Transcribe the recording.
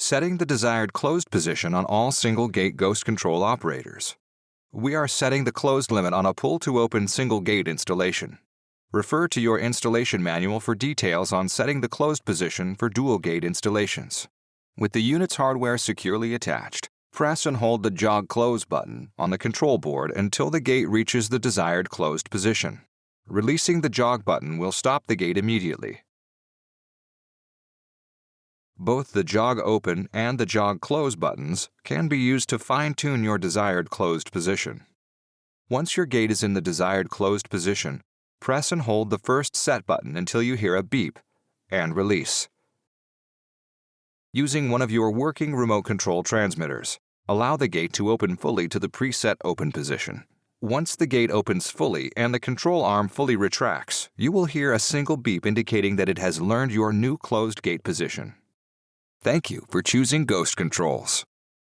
Setting the desired closed position on all single-gate ghost control operators. We are setting the closed limit on a pull-to-open single-gate installation. Refer to your installation manual for details on setting the closed position for dual-gate installations. With the unit's hardware securely attached, press and hold the jog close button on the control board until the gate reaches the desired closed position. Releasing the jog button will stop the gate immediately. Both the jog open and the jog close buttons can be used to fine-tune your desired closed position. Once your gate is in the desired closed position, press and hold the first set button until you hear a beep, and release. Using one of your working remote control transmitters, allow the gate to open fully to the preset open position. Once the gate opens fully and the control arm fully retracts, you will hear a single beep indicating that it has learned your new closed gate position. Thank you for choosing Ghost Controls.